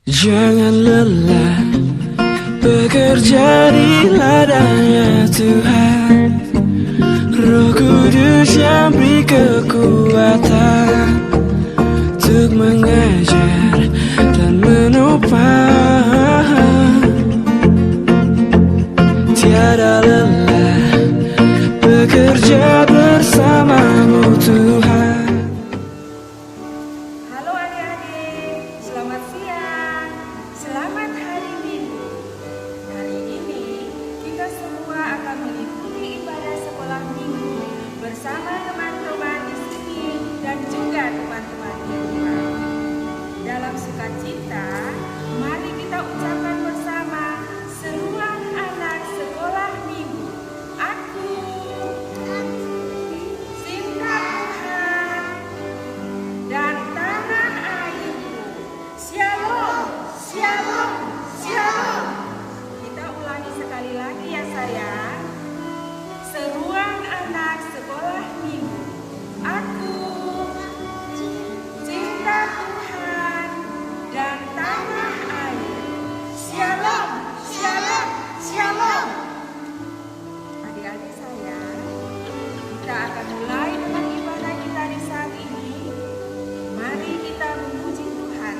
Jangan lelah bekerja di ladangnya Tuhan. Roh Kudus yang beri kekuatan untuk mengajar dan menopang. Tiada lelah bekerja bersamamu Tuhan. Halo adik-adik, selamat siang, selamat hari Minggu. Hari ini kita semua akan mengikuti ibadah sekolah minggu bersama teman-teman di sini dan juga teman-teman di rumah. Dalam sukacita, mari kita ucapkan bersama seruan anak sekolah minggu. Aku cinta Tuhan dan tanah airku. Shalom, shalom, shalom. Kita ulangi sekali lagi ya sayang. Seruan anak sekolah minggu. Aku cinta Tuhan dan tanah air. Shalom, shalom, shalom. Adik-adik sayang, kita akan mulai dengan ibadah kita di saat ini. Mari kita memuji Tuhan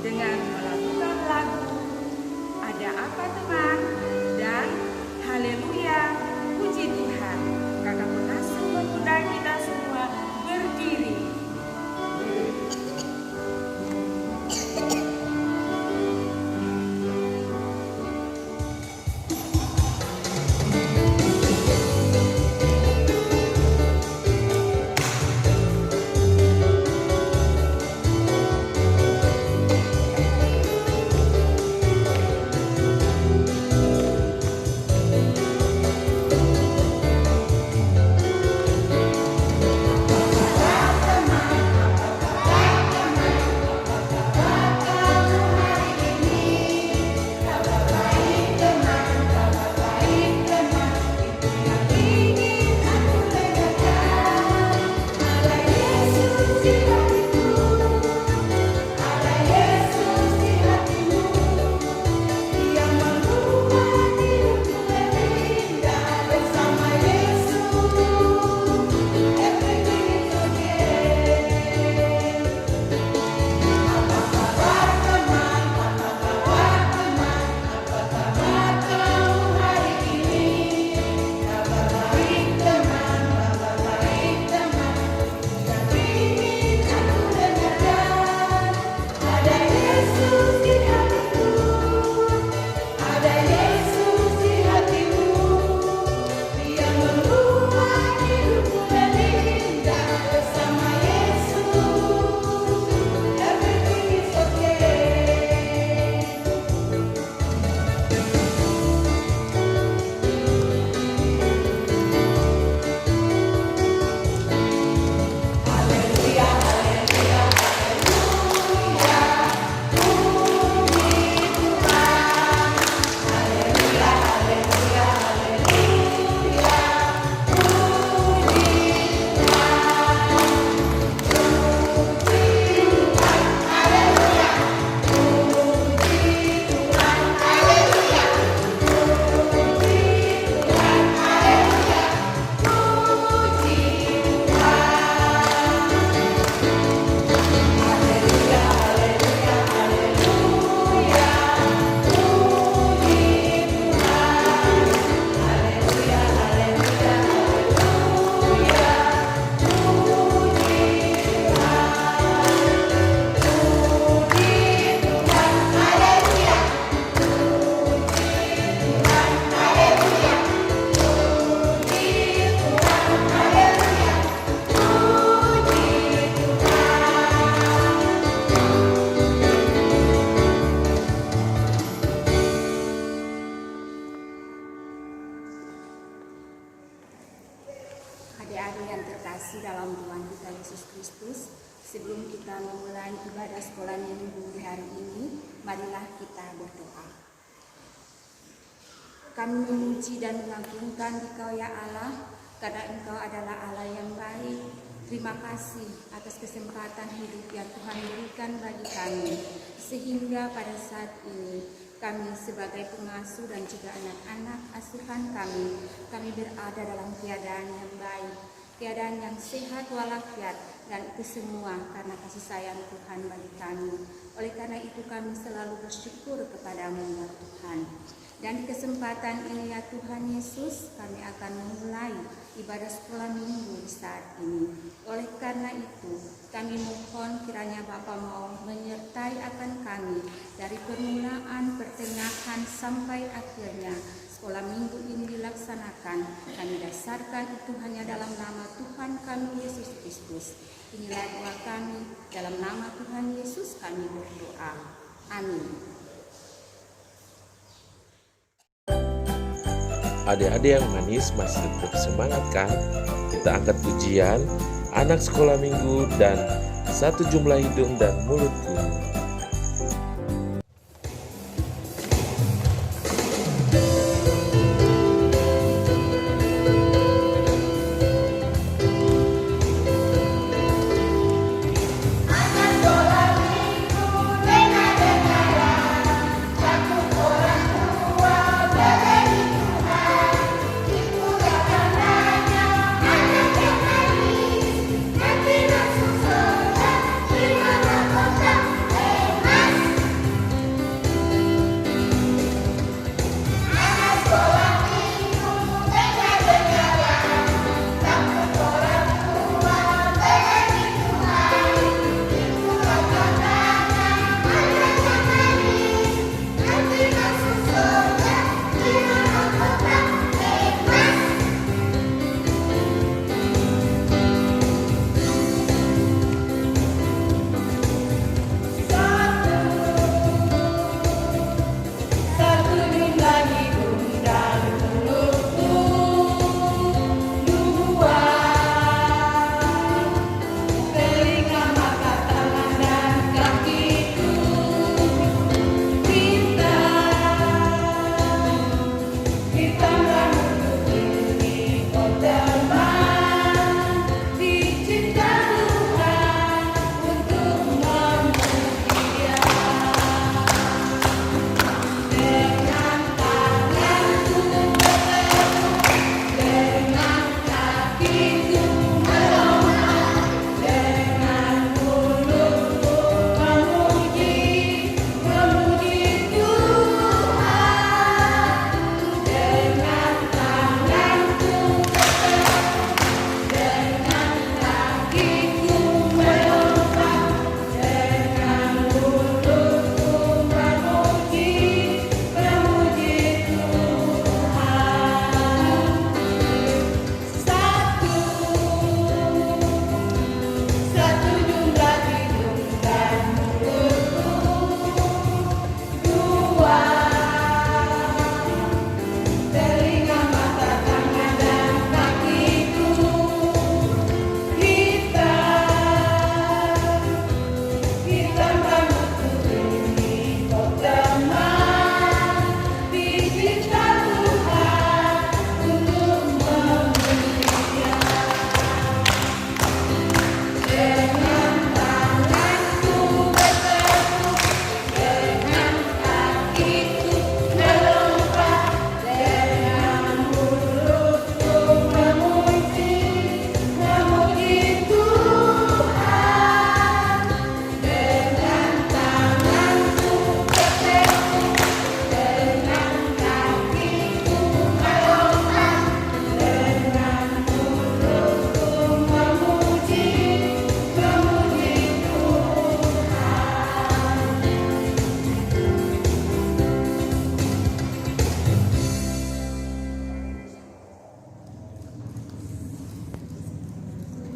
dengan melakukan lagu Ada Apa Teman dan Haleluya Puji Tuhan. Kakak pengasuh mengundang kita semua berdiri. Adik-adik yang terkasih dalam Tuhan kita Yesus Kristus, sebelum kita memulai ibadah sekolah minggu di hari ini, marilah kita berdoa. Kami memuji dan mengagungkan Engkau ya Allah, karena Engkau adalah Allah yang baik, Terima kasih atas kesempatan hidup yang Tuhan berikan bagi kami, sehingga pada saat ini kami sebagai pengasuh dan juga anak-anak asuhan kami berada dalam keadaan yang baik, keadaan yang sehat walafiat, dan itu semua karena kasih sayang Tuhan bagi kami. Oleh karena itu kami selalu bersyukur kepadamu ya Tuhan. Dan di kesempatan ini ya Tuhan Yesus, kami akan memulai ibadah sekolah minggu di saat ini. Oleh karena itu, kami mohon kiranya Bapa mau menyertai akan kami dari permulaan, pertengahan, sampai akhirnya sekolah minggu ini dilaksanakan. Kami dasarkan itu hanya dalam nama Tuhan kami Yesus Kristus. Inilah doa kami, dalam nama Tuhan Yesus kami berdoa. Amin. Adik-adik yang manis masih tetap semangat kan? Kita angkat pujian anak sekolah minggu dan satu jumlah hidung dan mulutku.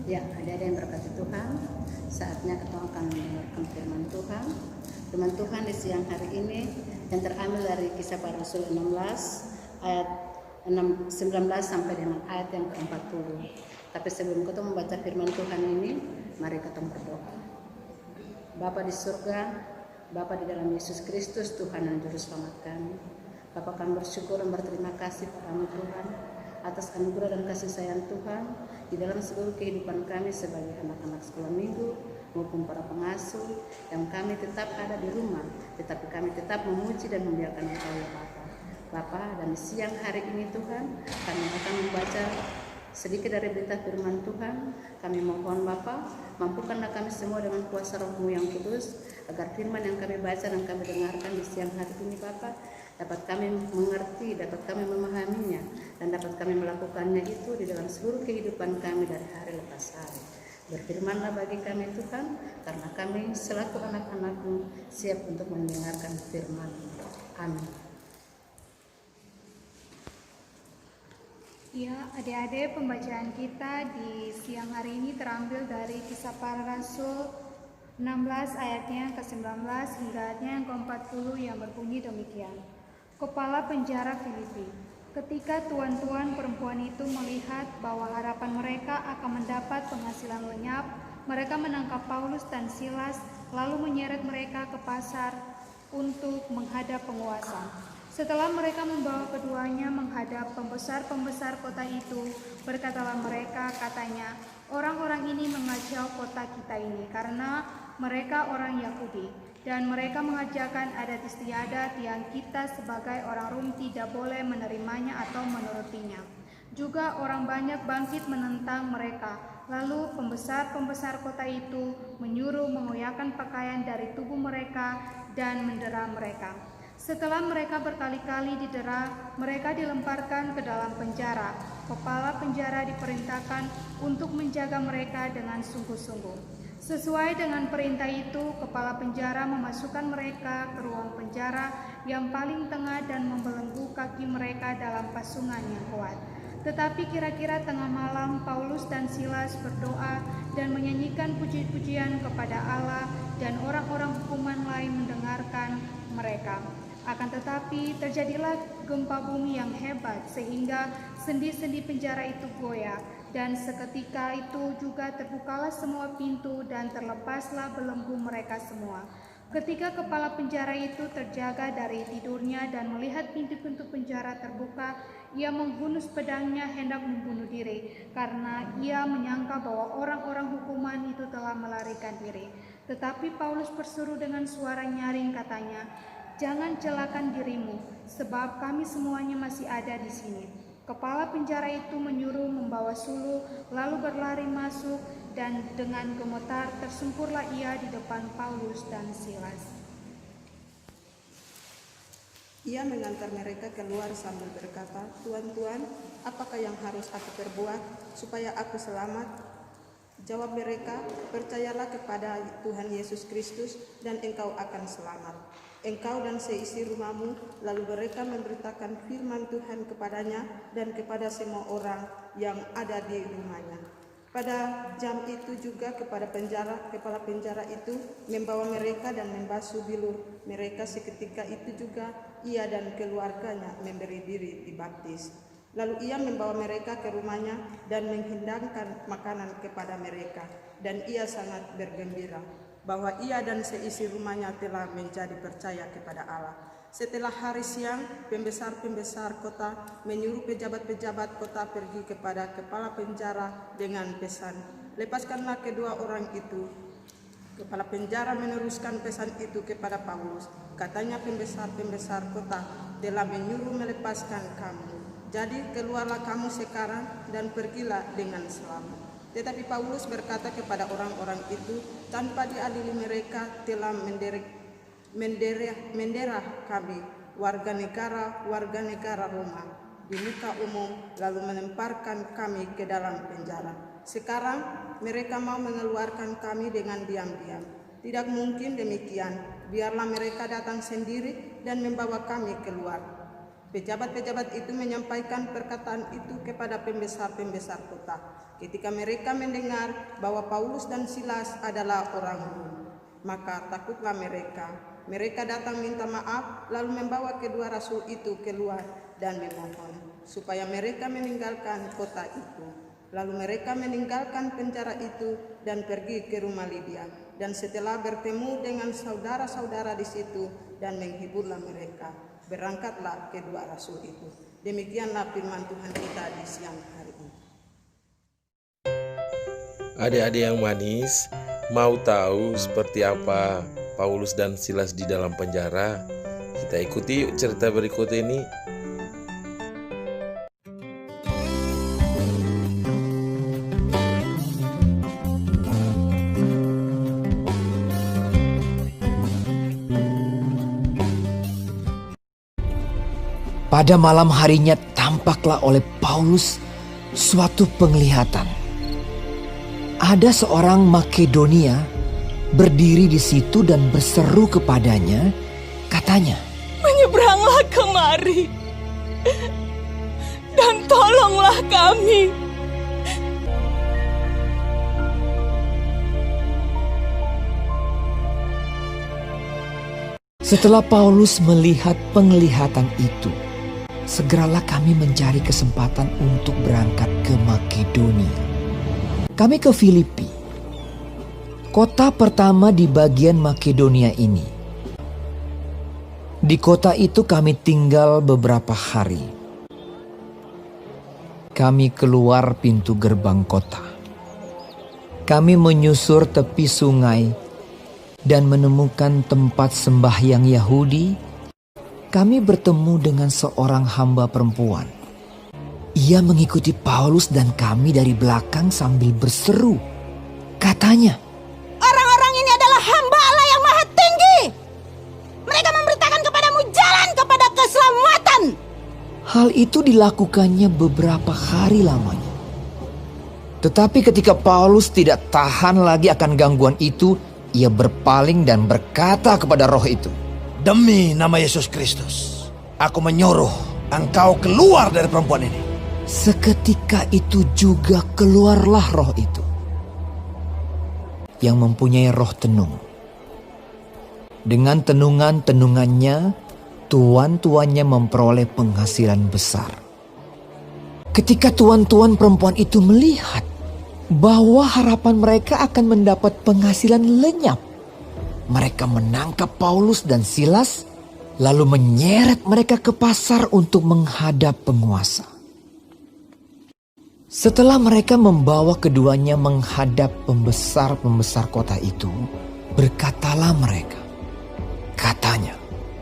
Ya, ada yang berkati Tuhan. Saatnya kita akan mendengarkan firman Tuhan. Firman Tuhan di siang hari ini yang terambil dari Kisah Para Rasul 16 ayat 19 sampai dengan ayat yang ke-40. Tapi sebelum kita membaca firman Tuhan ini, mari kita berdoa. Bapa di surga, Bapa di dalam Yesus Kristus, Tuhan dan Juru Selamat kami. Bapa kami bersyukur dan berterima kasih padamu Tuhan atas anugerah dan kasih sayang Tuhan di dalam seluruh kehidupan kami sebagai anak-anak sekolah minggu maupun para pengasuh yang kami tetap ada di rumah, tetapi kami tetap memuji dan membiarkan Engkau ya Bapa. Bapa, dan siang hari ini Tuhan, kami akan membaca sedikit dari berita firman Tuhan. Kami mohon Bapa, mampukanlah kami semua dengan kuasa Roh-Mu yang kudus, agar firman yang kami baca dan kami dengarkan di siang hari ini Bapa, dapat kami mengerti, dapat kami memahaminya, dan dapat kami melakukannya itu di dalam seluruh kehidupan kami dari hari lepas hari. Berfirmanlah bagi kami Tuhan, karena kami selaku anak-anak-Mu siap untuk mendengarkan firman-Mu. Amin. Ya, adik-adik, pembacaan kita di siang hari ini terambil dari Kisah Para Rasul 16 ayatnya ke-19 hingga ayatnya yang ke-40 yang berbunyi demikian. Kepala penjara Filipi. Ketika tuan-tuan perempuan itu melihat bahwa harapan mereka akan mendapat penghasilan lenyap, mereka menangkap Paulus dan Silas lalu menyeret mereka ke pasar untuk menghadap penguasa. Setelah mereka membawa keduanya menghadap pembesar-pembesar kota itu, berkatalah mereka, katanya, orang-orang ini mengacau kota kita ini karena mereka orang Yahudi, dan mereka mengajarkan adat istiadat yang kita sebagai orang Rom tidak boleh menerimanya atau menurutinya. Juga orang banyak bangkit menentang mereka. Lalu pembesar-pembesar kota itu menyuruh mengoyakkan pakaian dari tubuh mereka dan mendera mereka. Setelah mereka berkali-kali didera, mereka dilemparkan ke dalam penjara. Kepala penjara diperintahkan untuk menjaga mereka dengan sungguh-sungguh. Sesuai dengan perintah itu, kepala penjara memasukkan mereka ke ruang penjara yang paling tengah dan membelenggu kaki mereka dalam pasungan yang kuat. Tetapi kira-kira tengah malam, Paulus dan Silas berdoa dan menyanyikan puji-pujian kepada Allah, dan orang-orang hukuman lain mendengarkan mereka. Akan tetapi terjadilah gempa bumi yang hebat sehingga sendi-sendi penjara itu goyah, dan seketika itu juga terbukalah semua pintu dan terlepaslah belenggu mereka semua. Ketika kepala penjara itu terjaga dari tidurnya dan melihat pintu-pintu penjara terbuka, ia menghunus pedangnya hendak membunuh diri, karena ia menyangka bahwa orang-orang hukuman itu telah melarikan diri. Tetapi Paulus berseru dengan suara nyaring, katanya, "Jangan celakakan dirimu, sebab kami semuanya masih ada di sini." Kepala penjara itu menyuruh membawa suluh, lalu berlari masuk, dan dengan gemetar tersungkurlah ia di depan Paulus dan Silas. Ia mengantar mereka keluar sambil berkata, "Tuan-tuan, apakah yang harus aku perbuat supaya aku selamat?" Jawab mereka, "Percayalah kepada Tuhan Yesus Kristus dan engkau akan selamat, engkau dan seisi rumahmu." Lalu mereka memberitakan firman Tuhan kepadanya dan kepada semua orang yang ada di rumahnya. Pada jam itu juga kepala penjara itu membawa mereka dan membasuh bilur mereka. Seketika itu juga ia dan keluarganya memberi diri dibaptis. Lalu ia membawa mereka ke rumahnya dan menghidangkan makanan kepada mereka. Dan ia sangat bergembira bahwa ia dan seisi rumahnya telah menjadi percaya kepada Allah. Setelah hari siang, pembesar-pembesar kota menyuruh pejabat-pejabat kota pergi kepada kepala penjara dengan pesan, "Lepaskanlah kedua orang itu." Kepala penjara meneruskan pesan itu kepada Paulus. Katanya, "Pembesar-pembesar kota telah menyuruh melepaskan kamu. Jadi keluarlah kamu sekarang dan pergilah dengan selamat." Tetapi Paulus berkata kepada orang-orang itu, "Tanpa diadili mereka telah menderah kami, warga negara Roma, di muka umum, lalu melemparkan kami ke dalam penjara. Sekarang mereka mau mengeluarkan kami dengan diam-diam. Tidak mungkin demikian, biarlah mereka datang sendiri dan membawa kami keluar." Pejabat-pejabat itu menyampaikan perkataan itu kepada pembesar-pembesar kota. Ketika mereka mendengar bahwa Paulus dan Silas adalah orang Rom, maka takutlah mereka. Mereka datang minta maaf, lalu membawa kedua rasul itu keluar dan memohon supaya mereka meninggalkan kota itu. Lalu mereka meninggalkan penjara itu dan pergi ke rumah Lydia. Dan setelah bertemu dengan saudara-saudara di situ dan menghiburlah mereka, berangkatlah kedua rasul itu. Demikianlah firman Tuhan kita di siang hari ini. Adik-adik yang manis, mau tahu seperti apa Paulus dan Silas di dalam penjara? Kita ikuti yuk cerita berikut ini. Pada malam harinya tampaklah oleh Paulus suatu penglihatan. Ada seorang Makedonia berdiri di situ dan berseru kepadanya, katanya, "Menyeberanglah kemari dan tolonglah kami." Setelah Paulus melihat penglihatan itu, segeralah kami mencari kesempatan untuk berangkat ke Makedonia. Kami ke Filipi, kota pertama di bagian Makedonia ini. Di kota itu kami tinggal beberapa hari. Kami keluar pintu gerbang kota. Kami menyusur tepi sungai dan menemukan tempat sembahyang Yahudi. Kami bertemu dengan seorang hamba perempuan. Ia mengikuti Paulus dan kami dari belakang sambil berseru. Katanya, Orang-orang ini adalah hamba Allah yang maha tinggi. Mereka memberitakan kepadamu jalan kepada keselamatan. hal itu dilakukannya beberapa hari lamanya. Tetapi ketika Paulus tidak tahan lagi akan gangguan itu, ia berpaling dan berkata kepada roh itu, "Demi nama Yesus Kristus, aku menyuruh engkau keluar dari perempuan ini." Seketika itu juga keluarlah roh itu, yang mempunyai roh tenung. Dengan tenungan-tenungannya, tuan-tuannya memperoleh penghasilan besar. Ketika tuan-tuan perempuan itu melihat bahwa harapan mereka akan mendapat penghasilan lenyap, mereka menangkap Paulus dan Silas, lalu menyeret mereka ke pasar untuk menghadap penguasa. Setelah mereka membawa keduanya menghadap pembesar-pembesar kota itu, berkatalah mereka, katanya,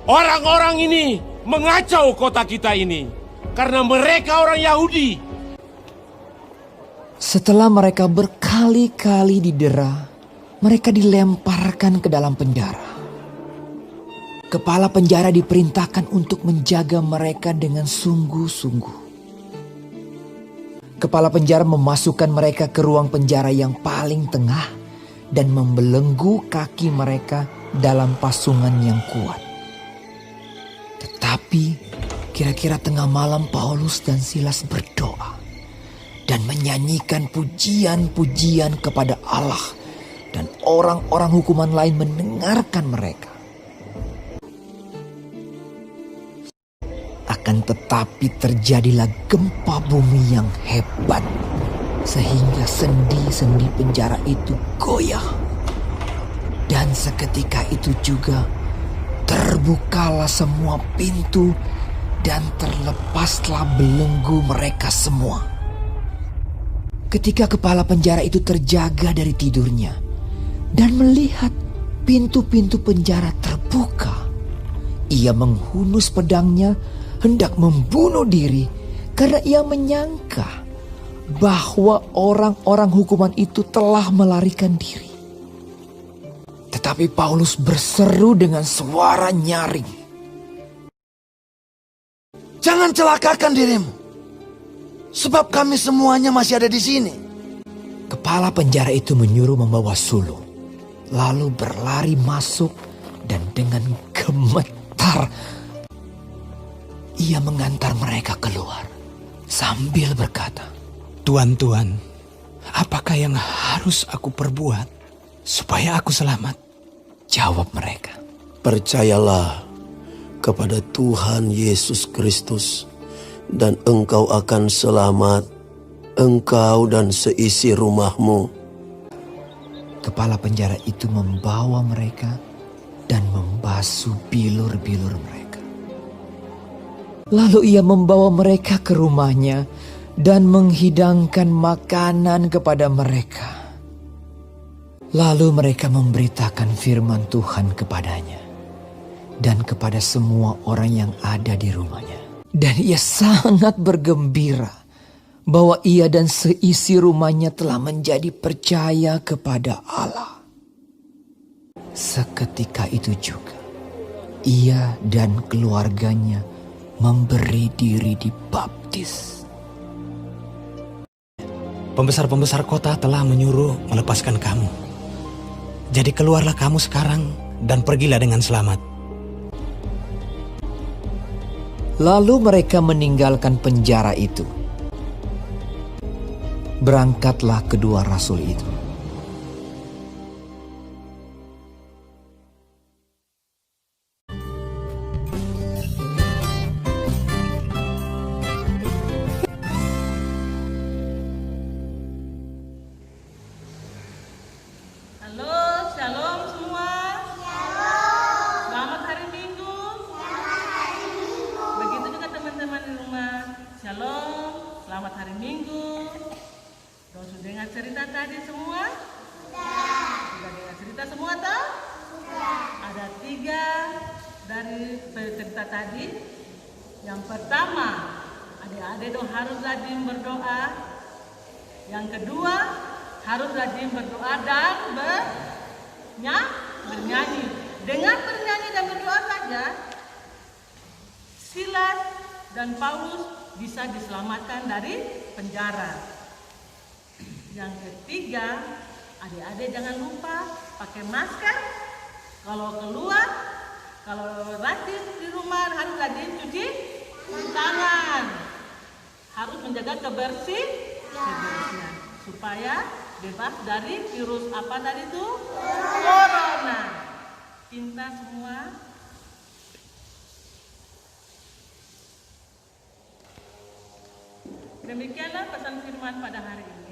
"Orang-orang ini mengacau kota kita ini karena mereka orang Yahudi." Setelah mereka berkali-kali didera, mereka dilemparkan ke dalam penjara. Kepala penjara diperintahkan untuk menjaga mereka dengan sungguh-sungguh. Kepala penjara memasukkan mereka ke ruang penjara yang paling tengah dan membelenggu kaki mereka dalam pasungan yang kuat. Tetapi kira-kira tengah malam Paulus dan Silas berdoa dan menyanyikan pujian-pujian kepada Allah, dan orang-orang hukuman lain mendengarkan mereka. Akan tetapi terjadilah gempa bumi yang hebat, sehingga sendi-sendi penjara itu goyah. Dan seketika itu juga terbukalah semua pintu dan terlepaslah belenggu mereka semua. Ketika kepala penjara itu terjaga dari tidurnya dan melihat pintu-pintu penjara terbuka, ia menghunus pedangnya hendak membunuh diri karena ia menyangka bahwa orang-orang hukuman itu telah melarikan diri. Tetapi Paulus berseru dengan suara nyaring, "Jangan celakakan dirimu, sebab kami semuanya masih ada di sini." Kepala penjara itu menyuruh membawa sulung, lalu berlari masuk dan dengan gemetar ia mengantar mereka keluar sambil berkata, "Tuan-tuan, apakah yang harus aku perbuat supaya aku selamat?" Jawab mereka, "Percayalah kepada Tuhan Yesus Kristus dan engkau akan selamat, engkau dan seisi rumahmu." Kepala penjara itu membawa mereka dan membasuh bilur-bilur mereka. Lalu ia membawa mereka ke rumahnya dan menghidangkan makanan kepada mereka. Lalu mereka memberitakan firman Tuhan kepadanya dan kepada semua orang yang ada di rumahnya. Dan ia sangat bergembira bahwa ia dan seisi rumahnya telah menjadi percaya kepada Allah. Seketika itu juga ia dan keluarganya memberi diri dibaptis. Pembesar-pembesar kota telah menyuruh melepaskan kamu. Jadi keluarlah kamu sekarang dan pergilah dengan selamat. Lalu mereka meninggalkan penjara itu. Berangkatlah kedua rasul itu. Halo, shalom semua. Selamat hari Minggu. Begitu juga teman-teman di rumah. Shalom, selamat hari Minggu. Sudah dengar cerita tadi semua? Sudah dengar cerita semua toh? Ada 3 dari cerita tadi. Yang pertama, adik-adik harus rajin berdoa. Yang kedua, harus rajin berdoa dan bernyanyi. Dengan bernyanyi dan berdoa saja, Silas dan Paulus bisa diselamatkan dari penjara. Yang ketiga, adik-adik jangan lupa pakai masker. Kalau keluar, kalau rajin di rumah harus rajin cuci tangan. Harus menjaga kebersihan supaya bebas dari virus apa tadi itu? Corona. Cinta semua. Demikianlah pesan firman pada hari ini.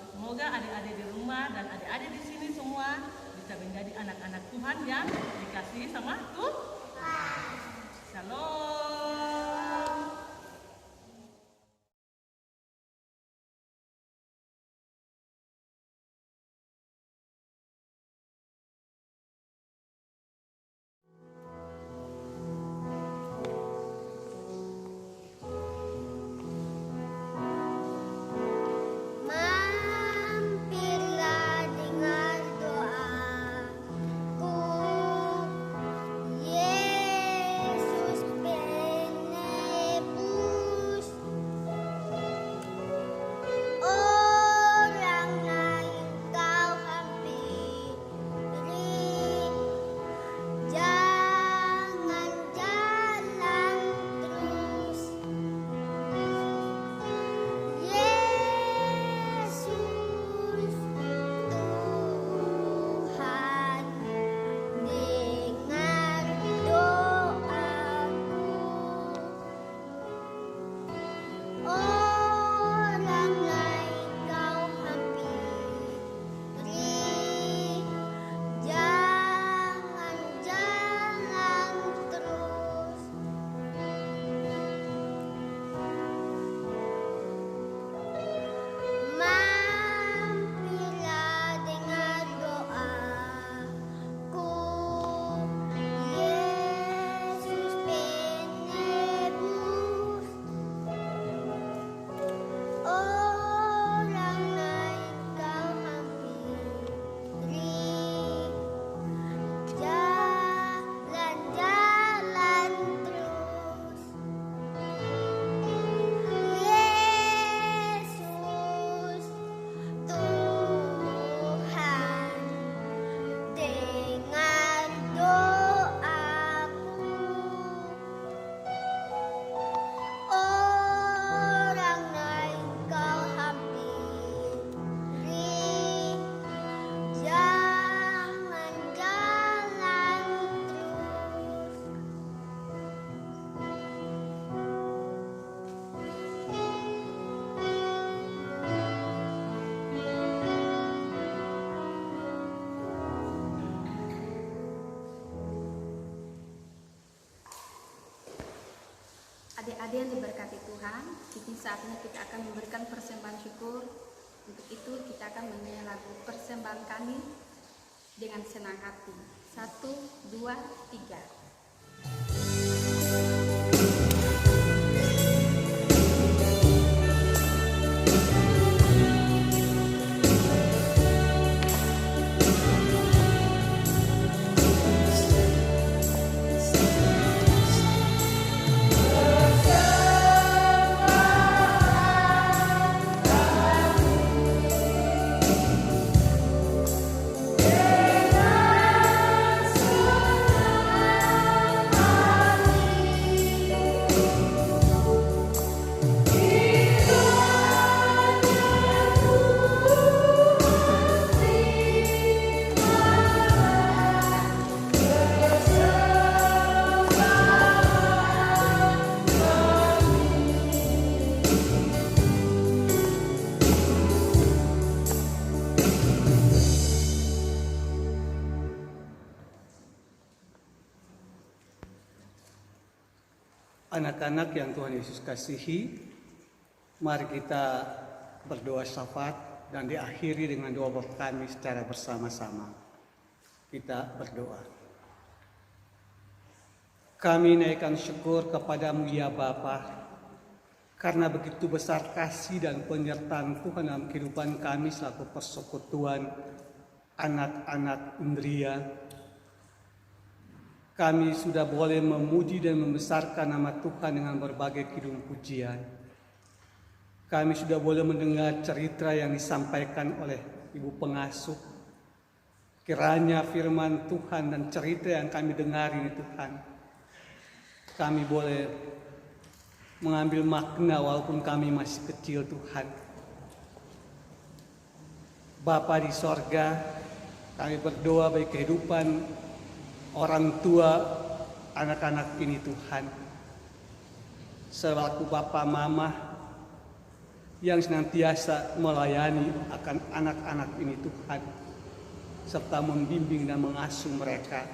Semoga adik-adik di rumah dan adik-adik di sini semua bisa menjadi anak-anak Tuhan yang dikasihi sama Tuhan. Shalom. Mampirlah dengan doaku, Yesus. Adik-adik yang diberkati Tuhan, kini saatnya kita akan memberikan persembahan syukur. Untuk itu kita akan menyanyi lagu persembahan kami dengan senang hati. 1, 2, 3. Anak-anak yang Tuhan Yesus kasihi, mari kita berdoa syafaat dan diakhiri dengan doa kami secara bersama-sama. Kita berdoa. Kami naikkan syukur kepadamu ya Bapa, karena begitu besar kasih dan penyertaan Tuhan dalam kehidupan kami selaku persekutuan anak-anak Indria. Kami sudah boleh memuji dan membesarkan nama Tuhan dengan berbagai kidung pujian. Kami sudah boleh mendengar cerita yang disampaikan oleh Ibu Pengasuh. Kiranya firman Tuhan dan cerita yang kami dengar ini Tuhan, kami boleh mengambil makna walaupun kami masih kecil Tuhan. Bapa di sorga, kami berdoa bagi kehidupan orang tua anak-anak ini Tuhan, selaku Bapa Mama yang senantiasa melayani akan anak-anak ini Tuhan, serta membimbing dan mengasuh mereka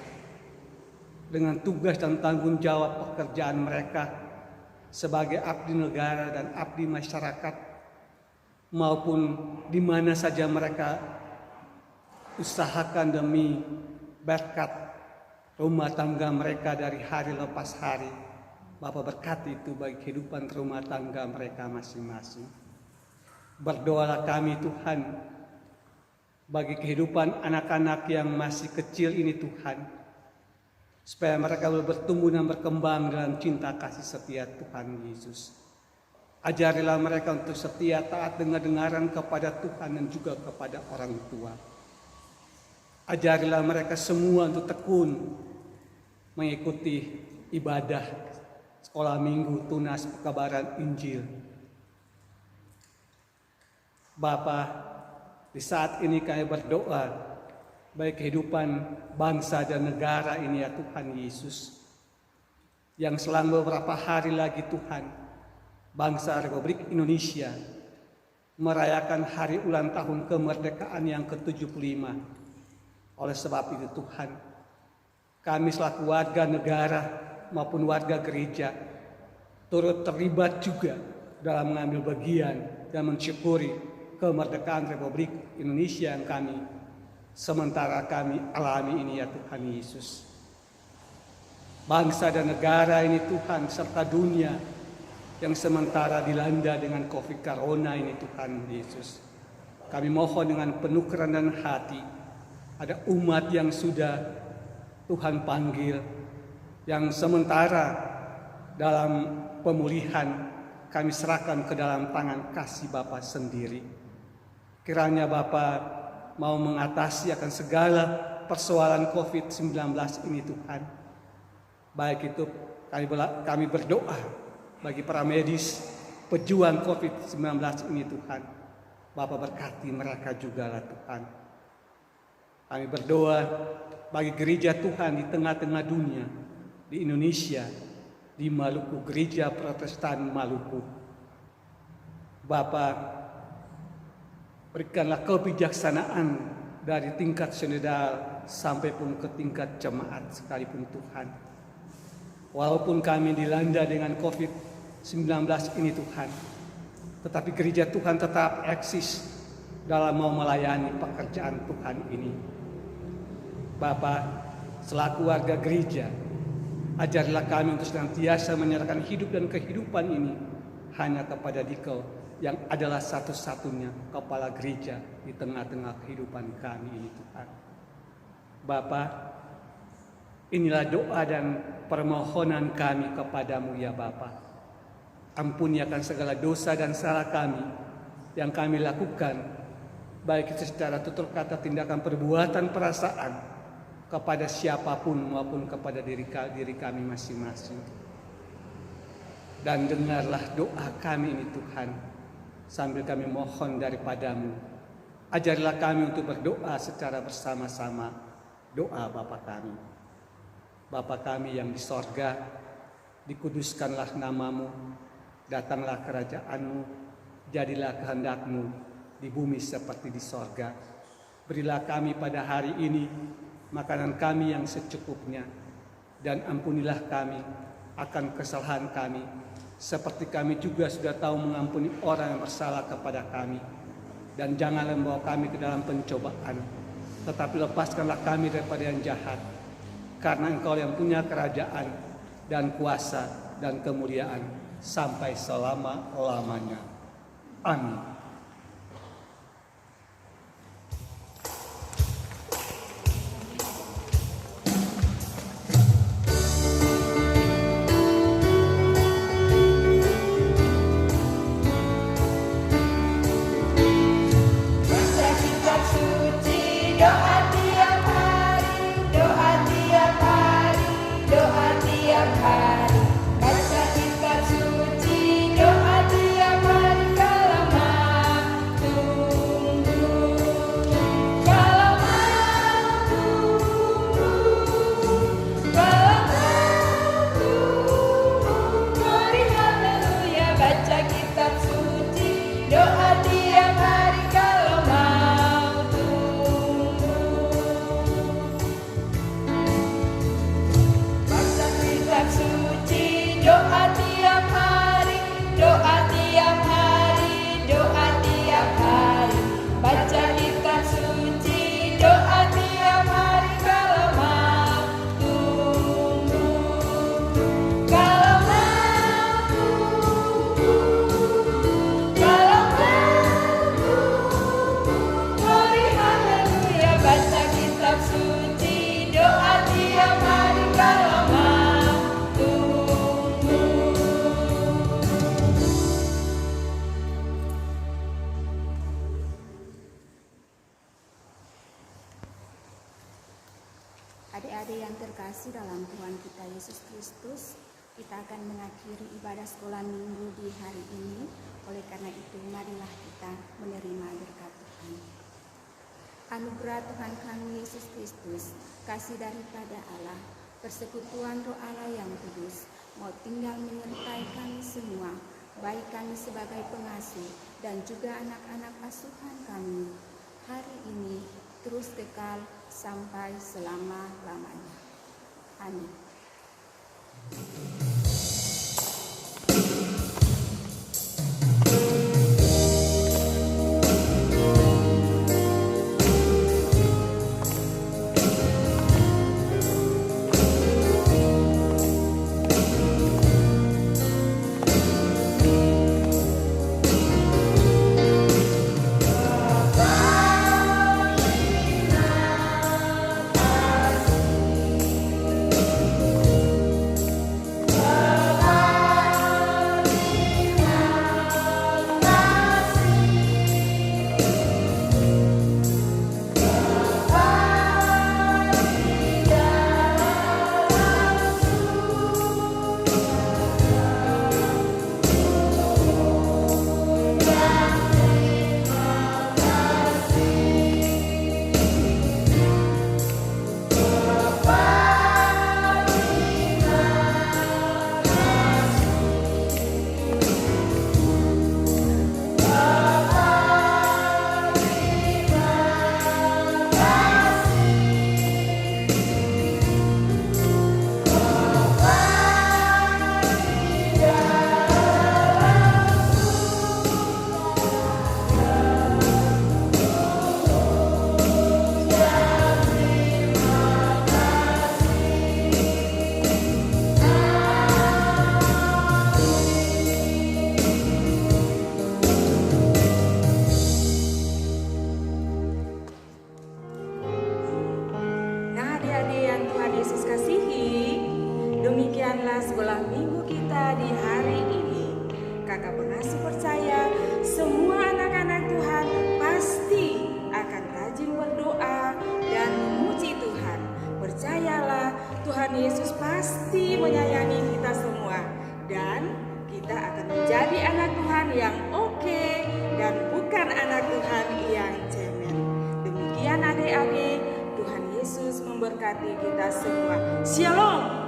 dengan tugas dan tanggung jawab pekerjaan mereka sebagai abdi negara dan abdi masyarakat, maupun di mana saja mereka usahakan demi berkat rumah tangga mereka dari hari lepas hari. Bapa berkati itu bagi kehidupan rumah tangga mereka masing-masing. Berdoalah kami Tuhan bagi kehidupan anak-anak yang masih kecil ini Tuhan, supaya mereka boleh bertumbuh dan berkembang dalam cinta kasih setia Tuhan Yesus. Ajarilah mereka untuk setia taat dengar-dengaran kepada Tuhan dan juga kepada orang tua. Ajarilah mereka semua untuk tekun mengikuti ibadah sekolah minggu, tunas pekabaran Injil. Bapa, di saat ini kami berdoa bagi kehidupan bangsa dan negara ini ya Tuhan Yesus, yang selama beberapa hari lagi Tuhan, bangsa Republik Indonesia merayakan hari ulang tahun kemerdekaan yang ke-75. Oleh sebab itu Tuhan, kami selaku warga negara maupun warga gereja turut terlibat juga dalam mengambil bagian dan mensyukuri kemerdekaan Republik Indonesia yang sementara kami alami ini ya Tuhan Yesus. Bangsa dan negara ini Tuhan, serta dunia yang sementara dilanda dengan COVID Corona ini Tuhan Yesus, kami mohon dengan penuh kerendahan hati, ada umat yang sudah Tuhan panggil, yang sementara dalam pemulihan kami serahkan ke dalam tangan kasih Bapa sendiri. Kiranya Bapa mau mengatasi akan segala persoalan COVID-19 ini Tuhan. Baik itu kami berdoa bagi para medis, pejuang COVID-19 ini Tuhan. Bapa berkati mereka juga lah Tuhan. Kami berdoa bagi gereja Tuhan di tengah-tengah dunia, di Indonesia, di Maluku, gereja Protestan Maluku. Bapa, berikanlah kebijaksanaan dari tingkat sinodal sampai pun ke tingkat jemaat sekalipun Tuhan. Walaupun kami dilanda dengan COVID-19 ini Tuhan. Tetapi gereja Tuhan tetap eksis dalam mau melayani pekerjaan Tuhan ini. Bapa, selaku warga gereja, ajarlah kami untuk senantiasa menyerahkan hidup dan kehidupan ini hanya kepada Dikau yang adalah satu-satunya kepala gereja di tengah-tengah kehidupan kami ini Tuhan. Bapa, inilah doa dan permohonan kami kepadamu ya Bapa. Ampuni akan segala dosa dan salah kami yang kami lakukan, baik itu secara tutur kata, tindakan, perbuatan, perasaan, kepada siapapun maupun kepada diri kami masing-masing. Dan dengarlah doa kami ini Tuhan, sambil kami mohon daripadamu. Ajarlah kami untuk berdoa secara bersama-sama. Doa Bapa kami. Bapa kami yang di sorga, dikuduskanlah namamu, datanglah kerajaanmu, jadilah kehendakmu di bumi seperti di sorga. Berilah kami pada hari ini makanan kami yang secukupnya, dan ampunilah kami akan kesalahan kami, seperti kami juga sudah tahu mengampuni orang yang bersalah kepada kami. Dan janganlah membawa kami ke dalam pencobaan, tetapi lepaskanlah kami daripada yang jahat, karena Engkau yang punya kerajaan dan kuasa dan kemuliaan sampai selama-lamanya. Amin. Adik-adik yang terkasih dalam Tuhan kita Yesus Kristus, kita akan mengakhiri ibadah sekolah minggu di hari ini. Oleh karena itu, marilah kita menerima berkat Tuhan. Anugerah Tuhan kami Yesus Kristus, kasih daripada Allah, persekutuan Roh Allah yang kudus, mau tinggal menyertai kami semua, baik kami sebagai pengasuh dan juga anak-anak asuhan kami, hari ini terus kekal sampai selama-lamanya. Amin. pembelajaran sekolah minggu kita di hari ini. Kakak pengasuh percaya semua anak-anak Tuhan pasti akan rajin berdoa dan memuji Tuhan. Percayalah, Tuhan Yesus pasti menyayangi kita semua dan kita akan menjadi anak Tuhan yang oke dan bukan anak Tuhan yang cemen. Demikian adik-adik, Tuhan Yesus memberkati kita semua. Shalom.